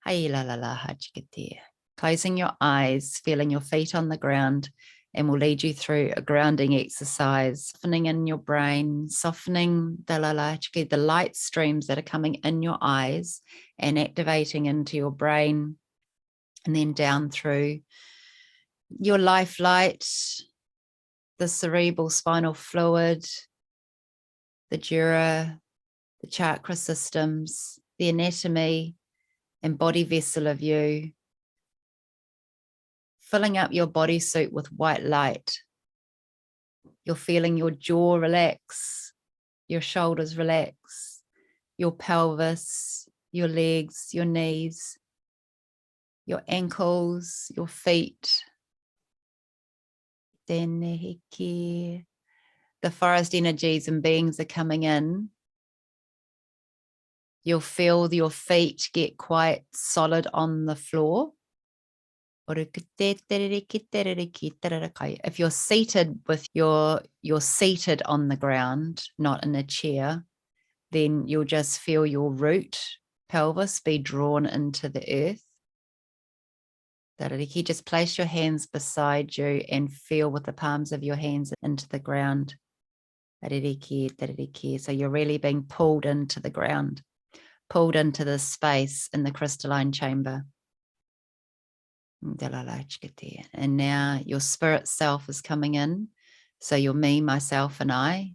Hai la la la hachikite. Closing your eyes, feeling your feet on the ground, and we'll lead you through a grounding exercise, softening in your brain, softening the light streams that are coming in your eyes and activating into your brain, and then down through your life light, the cerebral spinal fluid, the dura, the chakra systems, the anatomy and body vessel of you, filling up your bodysuit with white light. You're feeling your jaw relax, your shoulders relax, your pelvis, your legs, your knees, your ankles, your feet. The forest energies and beings are coming in. You'll feel your feet get quite solid on the floor. If you're seated with you're seated on the ground, not in a chair, then you'll just feel your root pelvis be drawn into the earth. Just place your hands beside you and feel with the palms of your hands into the ground. So you're really being pulled into the ground, pulled into the space in the crystalline chamber. And now your spirit self is coming in. So your me, myself, and I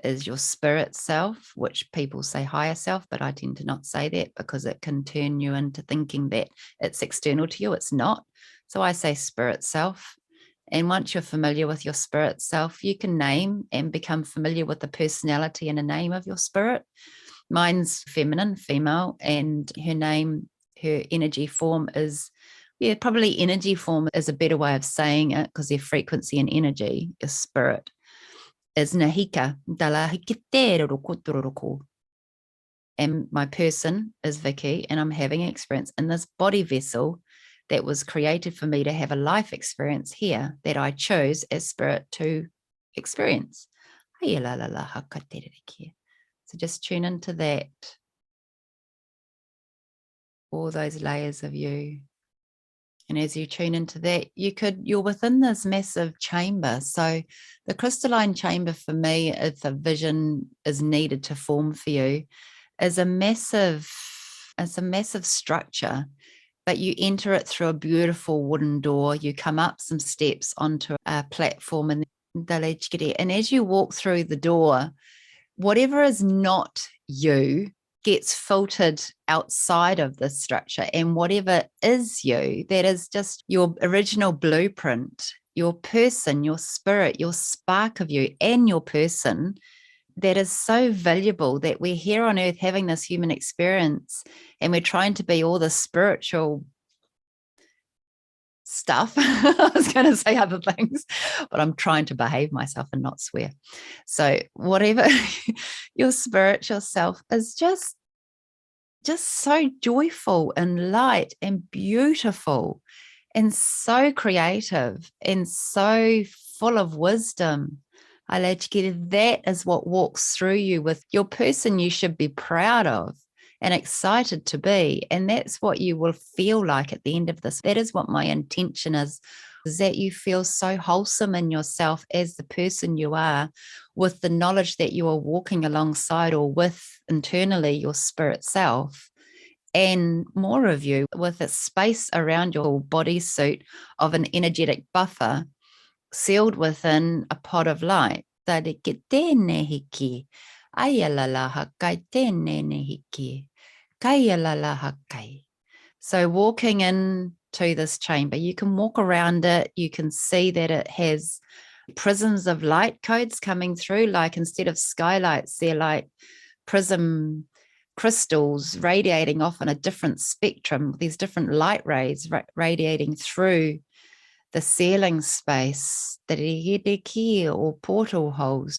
is your spirit self, which people say higher self, but I tend to not say that because it can turn you into thinking that it's external to you. It's not. So I say spirit self. And once you're familiar with your spirit self, you can name and become familiar with the personality and a name of your spirit. Mine's feminine, female, and her name, her energy form is, probably energy form is a better way of saying it because their frequency and energy, your spirit, is Nahika. And my person is Vicky, and I'm having an experience in this body vessel that was created for me to have a life experience here that I chose as spirit to experience. So just tune into that. All those layers of you. And as you tune into that, you're within this massive chamber. So the crystalline chamber for me, if a vision is needed to form for you, is a massive structure, but you enter it through a beautiful wooden door. You come up some steps onto a platform, and as you walk through the door, whatever is not you gets filtered outside of this structure, and whatever is you, that is just your original blueprint, your person, your spirit, your spark of you, and your person, that is so valuable that we're here on earth having this human experience, and we're trying to be all the spiritual stuff. I was going to say other things, but I'm trying to behave myself and not swear. So whatever your spiritual self is, just so joyful and light and beautiful and so creative and so full of wisdom. That is what walks through you with your person you should be proud of and excited to be. And that's what you will feel like at the end of this. That is what my intention is that you feel so wholesome in yourself as the person you are, with the knowledge that you are walking alongside or with internally your spirit self, and more of you with a space around your bodysuit of an energetic buffer sealed within a pot of light. So walking into this chamber, you can walk around it. You can see that it has prisms of light codes coming through. Like instead of skylights, they're like prism crystals radiating off on a different spectrum. These different light rays radiating through the ceiling space, or portal holes.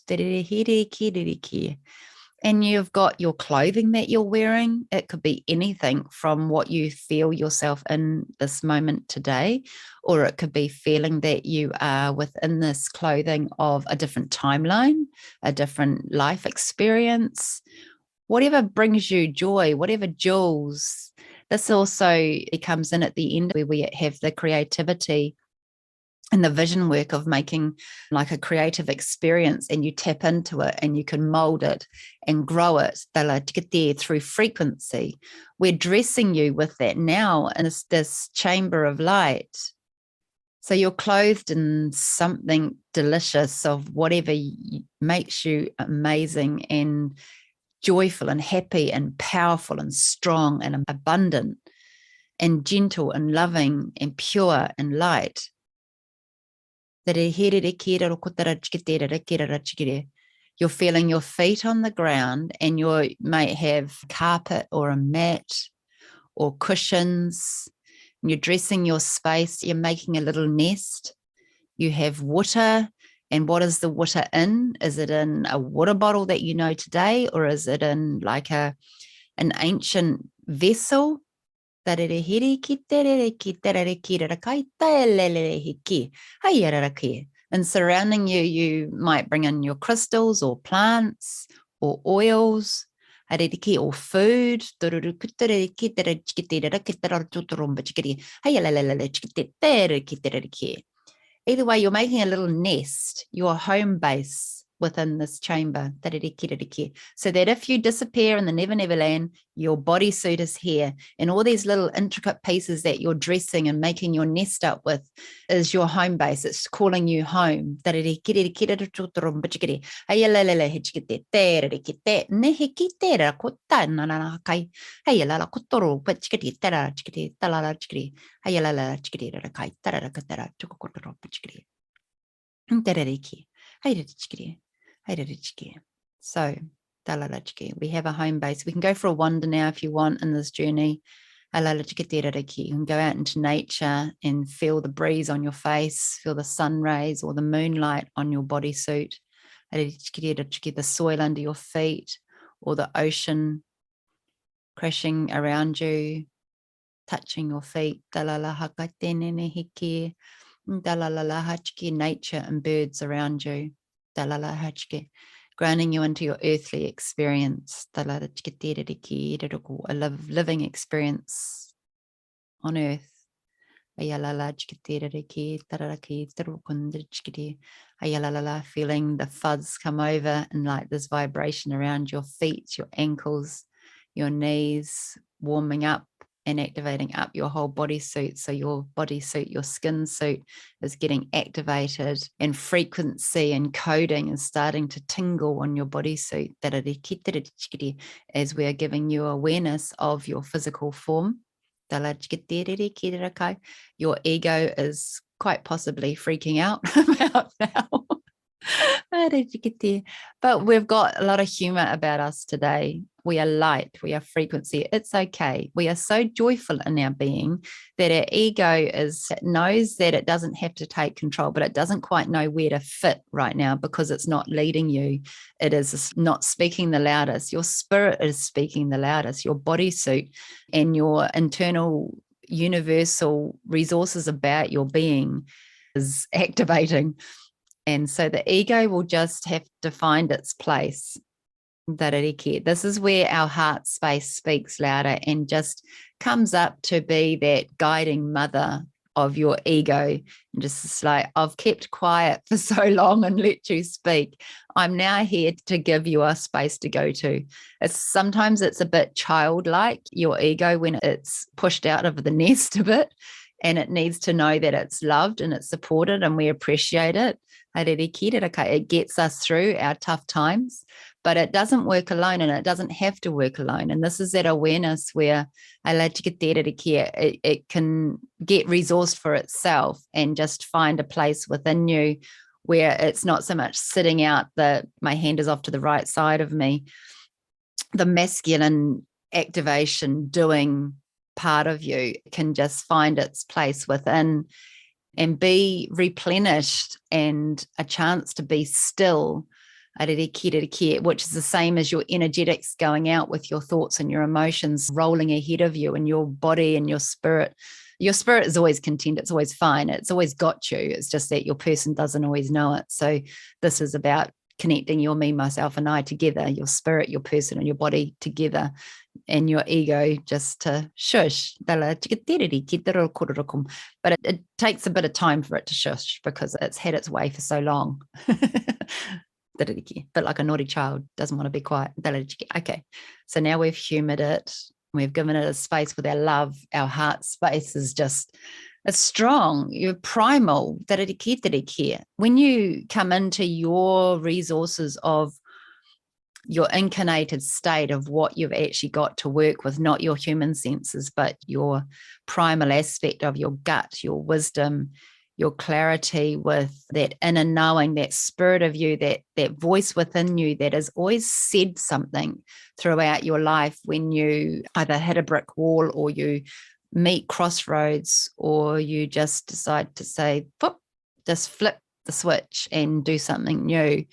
And you've got your clothing that you're wearing. It could be anything from what you feel yourself in this moment today, or it could be feeling that you are within this clothing of a different timeline, a different life experience, whatever brings you joy, whatever jewels This also comes in at the end where we have the creativity and the vision work of making like a creative experience, and you tap into it and you can mold it and grow it through frequency. We're dressing you with that now in this chamber of light. So you're clothed in something delicious of whatever makes you amazing and joyful and happy and powerful and strong and abundant and gentle and loving and pure and light. You're feeling your feet on the ground, and you might have carpet or a mat or cushions. You're dressing your space. You're making a little nest. You have water. And what is the water in? Is it in a water bottle that you know today, or is it in like an ancient vessel? And surrounding you, you might bring in your crystals or plants or oils or food. Either way, you're making a little nest, your home base within this chamber, so that if you disappear in the Never Never Land, your bodysuit is here, and all these little intricate pieces that you're dressing and making your nest up with is your home base. It's calling you home. So, we have a home base. We can go for a wander now if you want in this journey. You can go out into nature and feel the breeze on your face, feel the sun rays or the moonlight on your bodysuit, the soil under your feet or the ocean crashing around you, touching your feet. Nature and birds around you. Grounding you into your earthly experience. A living experience on earth. Feeling the fuzz come over and like this vibration around your feet, your ankles, your knees, warming up and activating up your whole bodysuit. So your bodysuit, your skin suit is getting activated, and frequency and coding is starting to tingle on your bodysuit as we are giving you awareness of your physical form. Your ego is quite possibly freaking out about now. How did you get there? But we've got a lot of humor about us today. We are light, we are frequency. It's okay. We are so joyful in our being that our ego knows that it doesn't have to take control, but it doesn't quite know where to fit right now because it's not leading you. It is not speaking the loudest. Your spirit is speaking the loudest. Your bodysuit and your internal universal resources about your being is activating. And so the ego will just have to find its place. This is where our heart space speaks louder and just comes up to be that guiding mother of your ego. And just like, I've kept quiet for so long and let you speak. I'm now here to give you a space to go to. Sometimes it's a bit childlike, your ego, when it's pushed out of the nest a bit, and it needs to know that it's loved and it's supported and we appreciate it. It gets us through our tough times, but it doesn't work alone, and it doesn't have to work alone. And this is that awareness where it can get resourced for itself and just find a place within you where it's not so much sitting out my hand is off to the right side of me. The masculine activation doing part of you can just find its place within and be replenished, and a chance to be still, which is the same as your energetics going out with your thoughts and your emotions rolling ahead of you, and your body and your spirit. Your spirit is always content. It's always fine. It's always got you. It's just that your person doesn't always know it. So this is about connecting your me, myself, and I together, your spirit, your person, and your body together, and your ego just to shush. But it takes a bit of time for it to shush because it's had its way for so long. But like a naughty child, doesn't want to be quiet. Okay, so now we've humored it. We've given it a space with our love. Our heart space is just, it's strong. You're primal. When you come into your resources of your incarnated state of what you've actually got to work with, not your human senses, but your primal aspect of your gut, your wisdom, your clarity with that inner knowing, that spirit of you, that voice within you that has always said something throughout your life when you either hit a brick wall or you meet crossroads or you just decide to say, just flip the switch and do something new.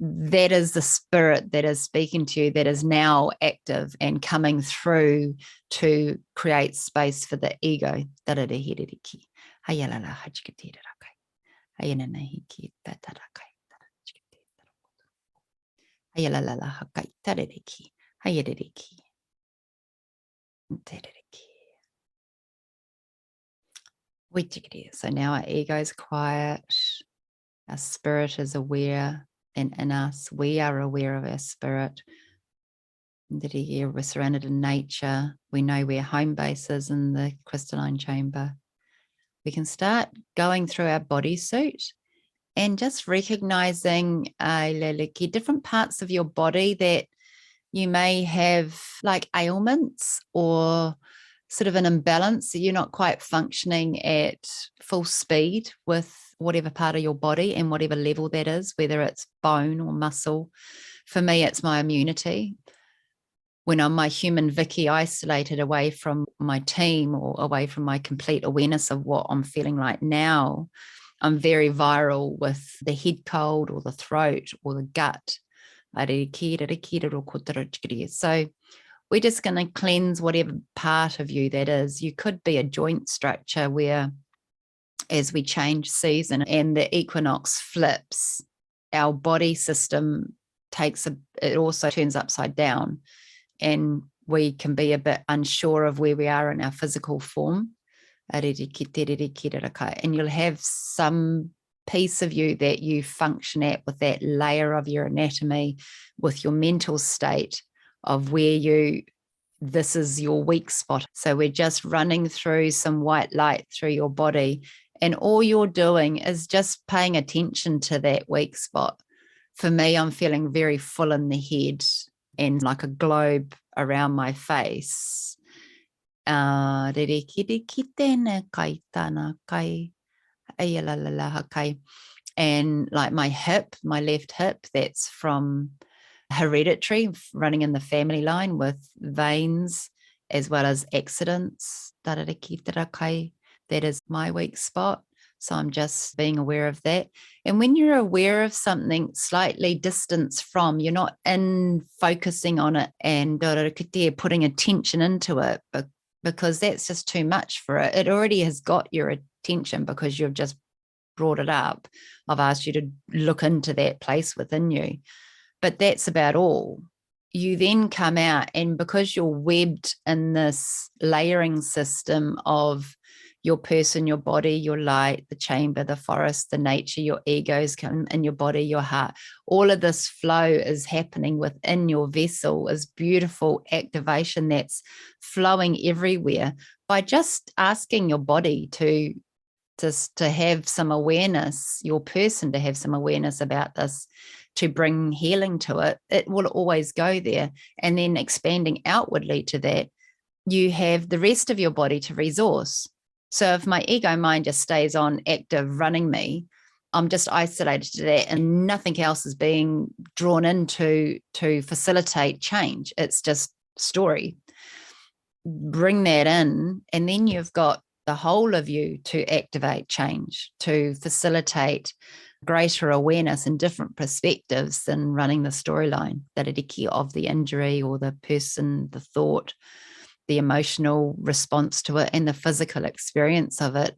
That is the spirit that is speaking to you, that is now active and coming through to create space for the ego. So now our ego is quiet, our spirit is aware. And in us, we are aware of our spirit. We're surrounded in nature. We know where home base is in the crystalline chamber. We can start going through our bodysuit and just recognizing different parts of your body that you may have like ailments or sort of an imbalance. So you're not quite functioning at full speed with whatever part of your body and whatever level that is, whether it's bone or muscle. For me, it's my immunity. When I'm my human Vicky isolated away from my team or away from my complete awareness of what I'm feeling like now, I'm very viral with the head cold or the throat or the gut. So we're just going to cleanse whatever part of you that is. You could be a joint structure where as we change season and the equinox flips, our body system it also turns upside down and we can be a bit unsure of where we are in our physical form. And you'll have some piece of you that you function at with that layer of your anatomy, with your mental state of where this is your weak spot. So we're just running through some white light through your body. And all you're doing is just paying attention to that weak spot. For me, I'm feeling very full in the head and like a globe around my face. And like my hip, my left hip, that's from hereditary, running in the family line with veins as well as accidents. That is my weak spot. So I'm just being aware of that. And when you're aware of something slightly distance from, you're not in focusing on it and putting attention into it, because that's just too much for it. It already has got your attention because you've just brought it up. I've asked you to look into that place within you. But that's about all. You then come out, and because you're webbed in this layering system of your person, your body, your light, the chamber, the forest, the nature, your egos come in your body, your heart. All of this flow is happening within your vessel, is beautiful activation that's flowing everywhere by just asking your body to have some awareness, your person to have some awareness about this, to bring healing to it. It will always go there. And then expanding outwardly to that, you have the rest of your body to resource. So if my ego mind just stays on active running me, I'm just isolated to that and nothing else is being drawn into to facilitate change. It's just story. Bring that in, and then you've got the whole of you to activate change, to facilitate greater awareness and different perspectives than running the storyline of the injury or the person, the thought, the emotional response to it, and the physical experience of it.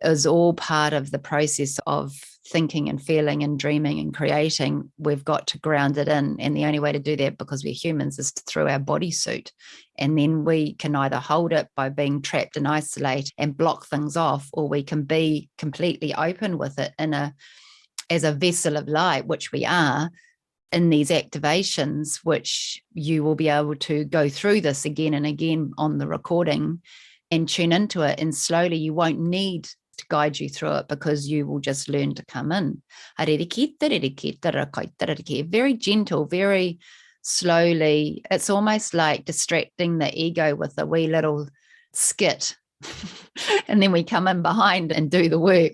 is all part of the process of thinking and feeling and dreaming and creating. We've got to ground it in. And the only way to do that, because we're humans, is through our bodysuit. And then we can either hold it by being trapped and isolate and block things off, or we can be completely open with it as a vessel of light, which we are in these activations, which you will be able to go through this again and again on the recording and tune into it. And slowly you won't need to guide you through it, because you will just learn to come in. Very gentle, very slowly. It's almost like distracting the ego with a wee little skit. And then we come in behind and do the work.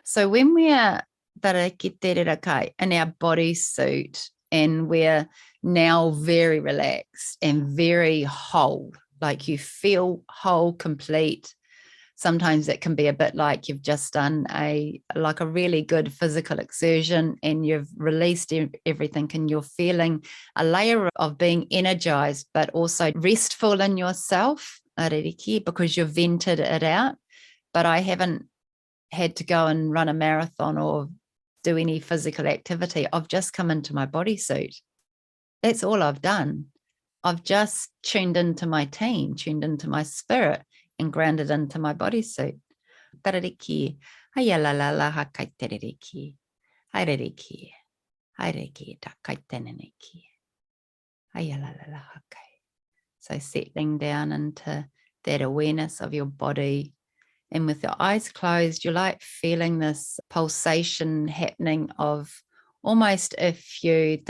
So when we are in our bodysuit and we're now very relaxed and very whole, like you feel whole, complete. Sometimes it can be a bit like you've just done a really good physical exertion and you've released everything, and you're feeling a layer of being energized, but also restful in yourself, because you've vented it out. But I haven't had to go and run a marathon or do any physical activity. I've just come into my bodysuit. That's all I've done. I've just tuned into my team, tuned into my spirit, and grounded into my bodysuit. So settling down into that awareness of your body. And with your eyes closed, you're like feeling this pulsation happening of almost if you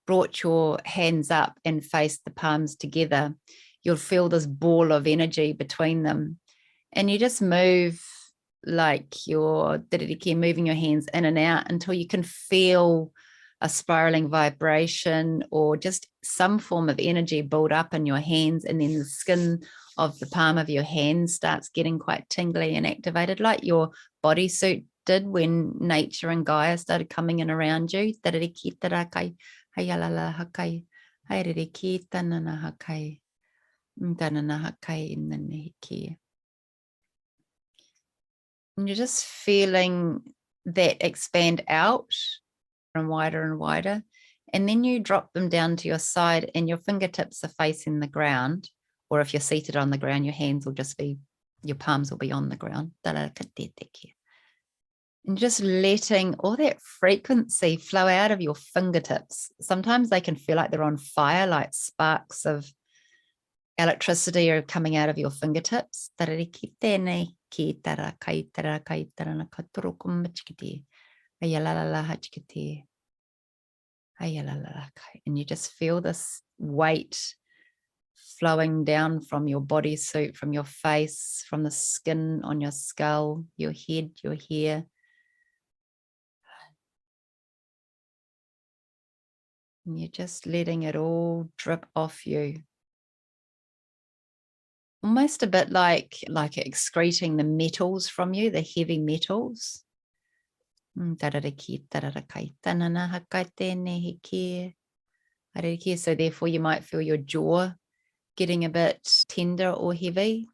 brought your hands up and faced the palms together. You'll feel this ball of energy between them. And you just move like you're moving your hands in and out until you can feel a spiraling vibration or just some form of energy build up in your hands. And then the skin of the palm of your hand starts getting quite tingly and activated, like your bodysuit did when nature and Gaia started coming in around you. And you're just feeling that expand out and wider. And then you drop them down to your side and your fingertips are facing the ground. Or if you're seated on the ground, your hands will just be, your palms will be on the ground. And just letting all that frequency flow out of your fingertips. Sometimes they can feel like they're on fire, like sparks of electricity are coming out of your fingertips. And you just feel this weight flowing down from your bodysuit, from your face, from the skin on your skull, your head, your hair. And you're just letting it all drip off you. Almost a bit like excreting the metals from you, the heavy metals. So therefore you might feel your jaw getting a bit tender or heavy.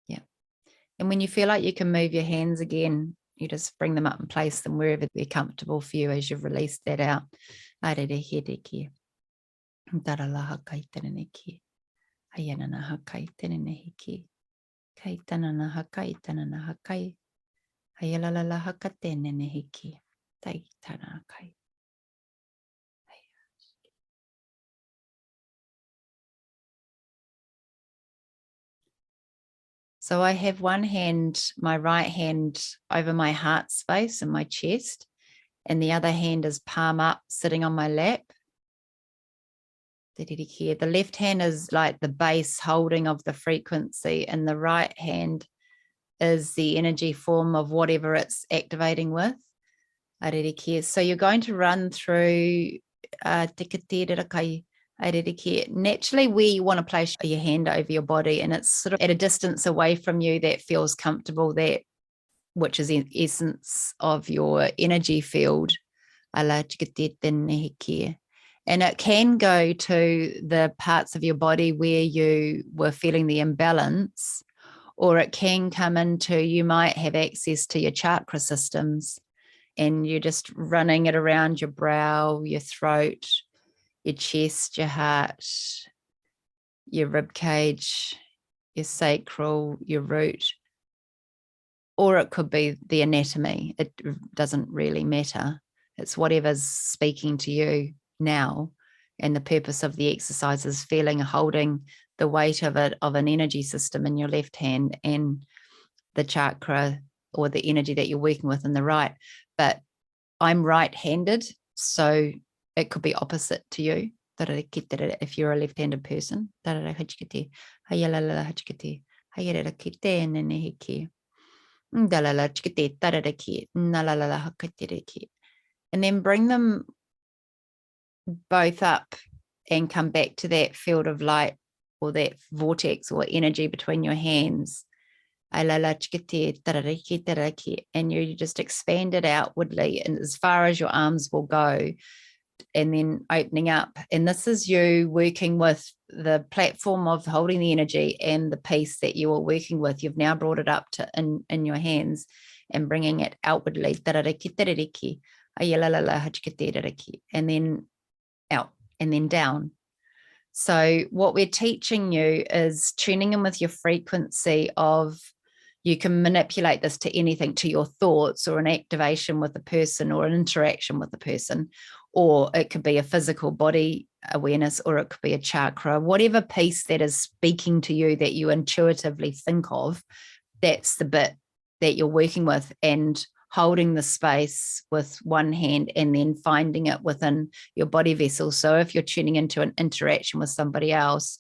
Yeah. And when you feel like you can move your hands again, you just bring them up and place them wherever they're comfortable for you as you've released that out. So I have one hand, my right hand over my heart space and my chest, and the other hand is palm up sitting on my lap. The left hand is like the base holding of the frequency, and the right hand is the energy form of whatever it's activating with. So you're going to run through naturally where you want to place your hand over your body, and it's sort of at a distance away from you that feels comfortable, that which is the essence of your energy field. And it can go to the parts of your body where you were feeling the imbalance, or it can come into, you might have access to your chakra systems, and you're just running it around your brow, your throat, your chest, your heart, your rib cage, your sacral, your root. Or it could be the anatomy. It doesn't really matter. It's whatever's speaking to you now. And the purpose of the exercise is feeling, holding the weight of it, of an energy system in your left hand, and the chakra or the energy that you're working with in the right. But I'm right-handed, so it could be opposite to you if you're a left-handed person. And then bring them both up and come back to that field of light, or that vortex or energy between your hands. And you just expand it outwardly and as far as your arms will go, and then opening up. And this is you working with the platform of holding the energy and the piece that you are working with. You've now brought it up to in your hands and bringing it outwardly. And then out and then down. So what we're teaching you is tuning in with your frequency of, you can manipulate this to anything, to your thoughts, or an activation with a person, or an interaction with a person, or it could be a physical body awareness, or it could be a chakra, whatever piece that is speaking to you that you intuitively think of, that's the bit that you're working with, and holding the space with one hand and then finding it within your body vessel. So if you're tuning into an interaction with somebody else,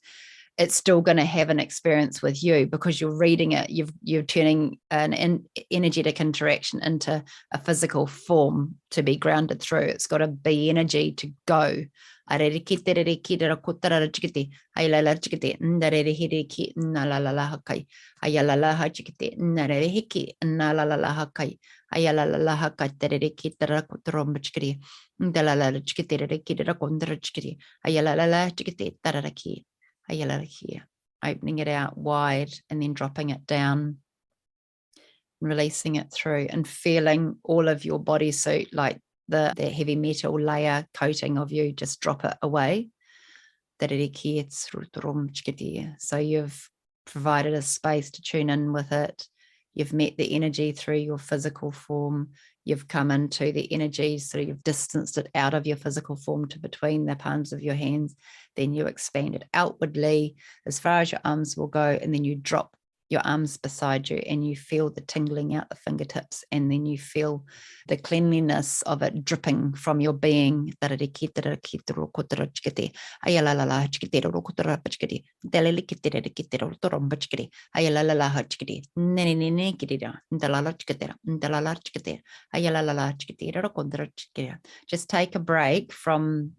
it's still going to have an experience with you because you're reading it. You're turning an energetic interaction into a physical form to be grounded through. It's got to be energy to go. Opening it out wide and then dropping it down, releasing it through, and feeling all of your bodysuit, like the heavy metal layer coating of you, just drop it away. So you've provided a space to tune in with it. You've met the energy through your physical form. You've come into the energy, so you've distanced it out of your physical form to between the palms of your hands. Then you expand it outwardly as far as your arms will go, and then you drop your arms beside you and you feel the tingling out the fingertips, and then you feel the cleanliness of it dripping from your being. Just take a break from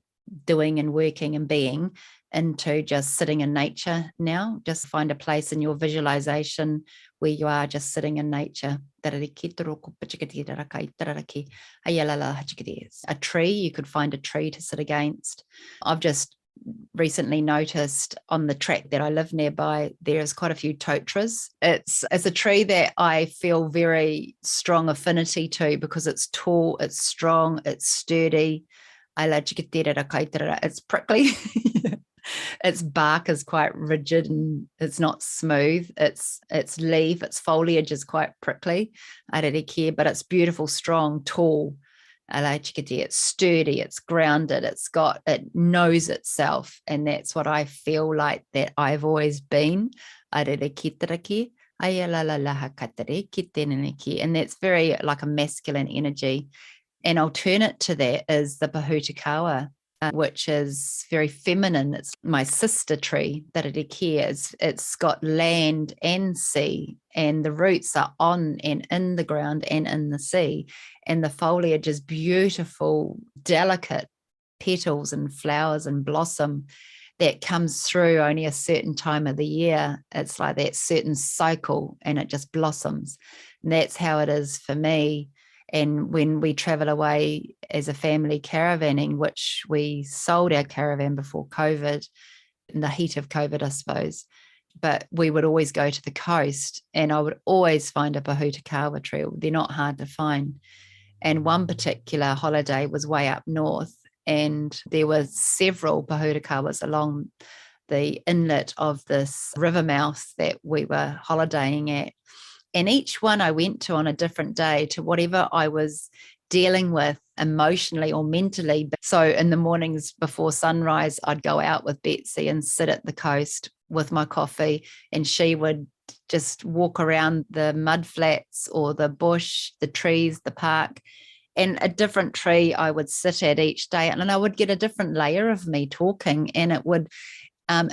doing and working and being into just sitting in nature now. Just find a place in your visualization where you are just sitting in nature. A tree, you could find a tree to sit against. I've just recently noticed on the track that I live nearby, there's quite a few totras. It's a tree that I feel very strong affinity to because it's tall, it's strong, it's sturdy. It's prickly. Its bark is quite rigid and it's not smooth. Its leaf, its foliage is quite prickly. I don't care, but it's beautiful, strong, tall. It's sturdy, it's grounded, it knows itself. And that's what I feel like that I've always been. And that's very like a masculine energy. An alternate to that is the Bahutakawa which is very feminine. It's my sister tree, Tarariki. It's got land and sea, and the roots are on and in the ground and in the sea. And the foliage is beautiful, delicate petals and flowers and blossom that comes through only a certain time of the year. It's like that certain cycle, and it just blossoms. And that's how it is for me. And when we travel away as a family caravanning, which we sold our caravan before COVID, in the heat of COVID, I suppose, but we would always go to the coast, and I would always find a Pohutakawa tree. They're not hard to find. And one particular holiday was way up north, and there were several Pohutakawas along the inlet of this river mouth that we were holidaying at. And each one I went to on a different day to whatever I was dealing with emotionally or mentally. So in the mornings before sunrise, I'd go out with Betsy and sit at the coast with my coffee, and she would just walk around the mud flats or the bush, the trees, the park, and a different tree I would sit at each day. And I would get a different layer of me talking, and it would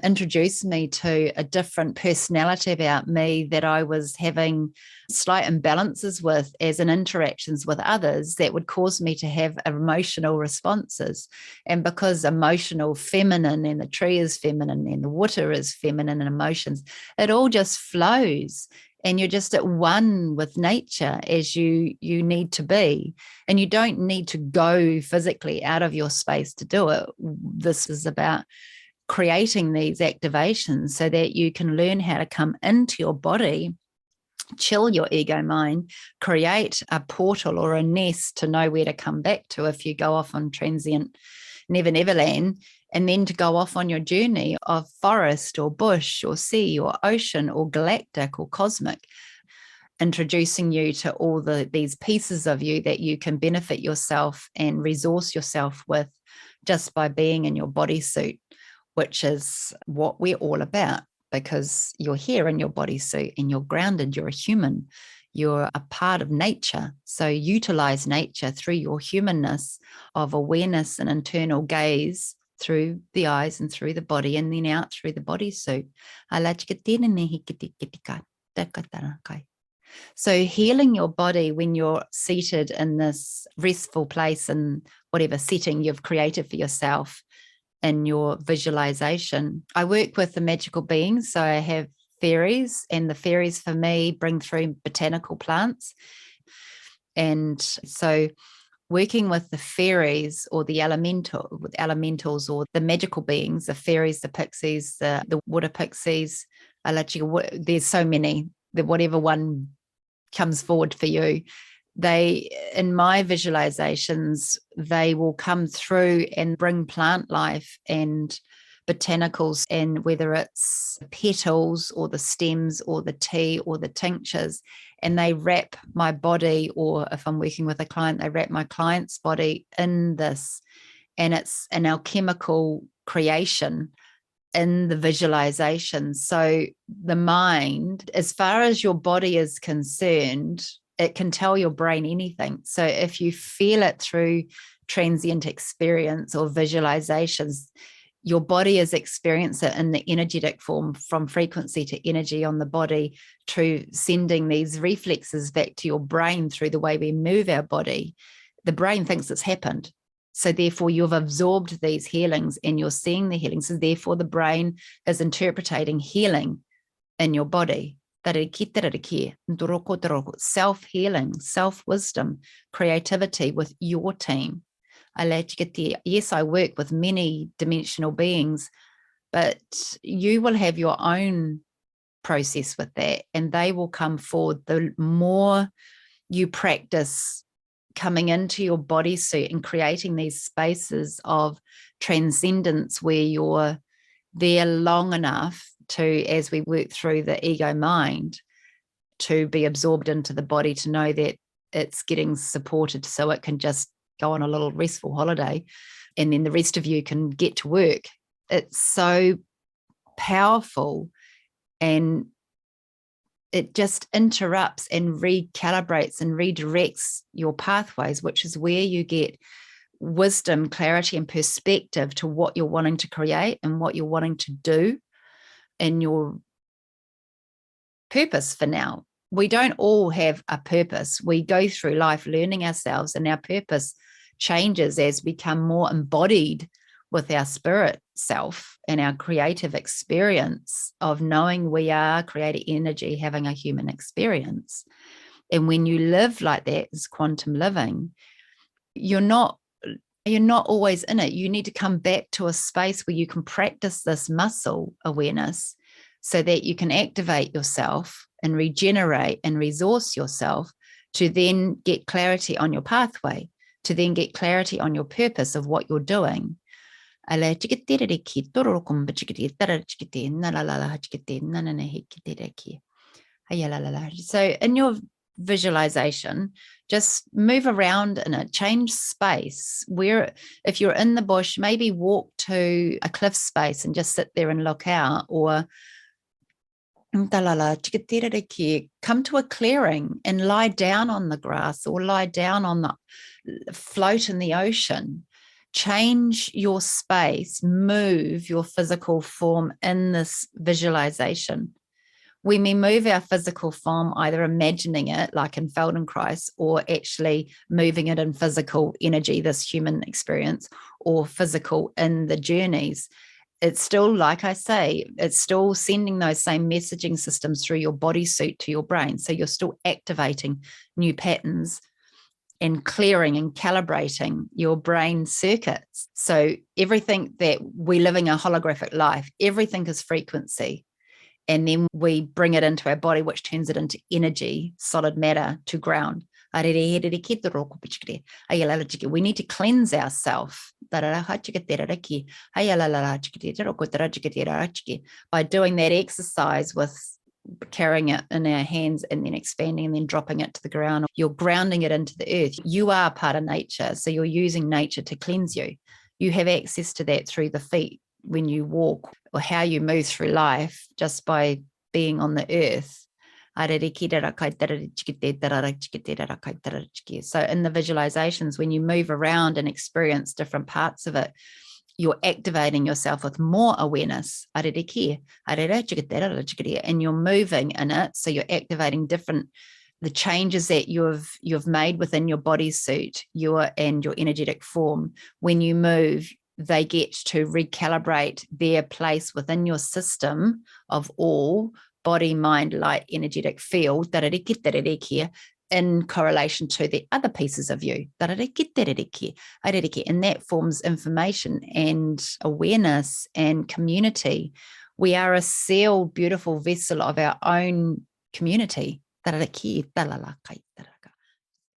introduce me to a different personality about me that I was having slight imbalances with as in interactions with others that would cause me to have emotional responses. And because emotional feminine, and the tree is feminine, and the water is feminine, and emotions, it all just flows, and you're just at one with nature as you need to be. And you don't need to go physically out of your space to do it. This is about creating these activations so that you can learn how to come into your body, chill your ego mind, create a portal or a nest to know where to come back to if you go off on transient Never Never Land, and then to go off on your journey of forest or bush or sea or ocean or galactic or cosmic, introducing you to all these pieces of you that you can benefit yourself and resource yourself with just by being in your bodysuit, which is what we're all about, because you're here in your bodysuit and you're grounded, you're a human, you're a part of nature. So utilize nature through your humanness of awareness and internal gaze through the eyes and through the body, and then out through the bodysuit. So healing your body when you're seated in this restful place in whatever setting you've created for yourself in your visualization. I work with the magical beings. So I have fairies, and the fairies for me bring through botanical plants. And so working with the fairies or the elementals or the magical beings, the fairies, the pixies, the water pixies, there's so many, whatever one comes forward for you. They, in my visualizations, they will come through and bring plant life and botanicals, and whether it's petals or the stems or the tea or the tinctures, and they wrap my body, or if I'm working with a client, they wrap my client's body in this, and it's an alchemical creation in the visualization. So the mind, as far as your body is concerned, it can tell your brain anything. So if you feel it through transient experience or visualizations, your body is experiencing it in the energetic form, from frequency to energy on the body, to sending these reflexes back to your brain through the way we move our body. The brain thinks it's happened. So therefore you've absorbed these healings and you're seeing the healings. So therefore the brain is interpreting healing in your body. Self-healing, self-wisdom, creativity with your team. Yes, I work with many dimensional beings, but you will have your own process with that, and they will come forward. The more you practice coming into your bodysuit and creating these spaces of transcendence where you're there long enough to, as we work through the ego mind, to be absorbed into the body, to know that it's getting supported so it can just go on a little restful holiday, and then the rest of you can get to work. It's so powerful, and it just interrupts and recalibrates and redirects your pathways, which is where you get wisdom, clarity, and perspective to what you're wanting to create and what you're wanting to do in your purpose for now. We don't all have a purpose. We go through life learning ourselves, and our purpose changes as we become more embodied with our spirit self and our creative experience of knowing we are creative energy, having a human experience. And when you live like that, as quantum living, you're not always in it. You need to come back to a space where you can practice this muscle awareness so that you can activate yourself and regenerate and resource yourself to then get clarity on your pathway, to then get clarity on your purpose of what you're doing. So in your visualization, just move around in it, change space. Where, if you're in the bush, maybe walk to a cliff space and just sit there and look out, or come to a clearing and lie down on the grass or lie down on the float in the ocean. Change your space, move your physical form in this visualization. When we move our physical form, either imagining it like in Feldenkrais or actually moving it in physical energy, this human experience, or physical in the journeys, it's still, like I say, it's still sending those same messaging systems through your bodysuit to your brain. So you're still activating new patterns and clearing and calibrating your brain circuits. So everything that we're living a holographic life, everything is frequency. And then we bring it into our body, which turns it into energy, solid matter, to ground. We need to cleanse ourselves by doing that exercise with carrying it in our hands and then expanding and then dropping it to the ground. You're grounding it into the earth. You are part of nature, so you're using nature to cleanse you. You have access to that through the feet when you walk, or how you move through life, just by being on the earth. So in the visualizations, when you move around and experience different parts of it, you're activating yourself with more awareness, and you're moving in it. So you're activating the changes that you've made within your bodysuit, and your energetic form. When you move, they get to recalibrate their place within your system of all body, mind, light, energetic field, in correlation to the other pieces of you. And that forms information and awareness and community. We are a sealed, beautiful vessel of our own community.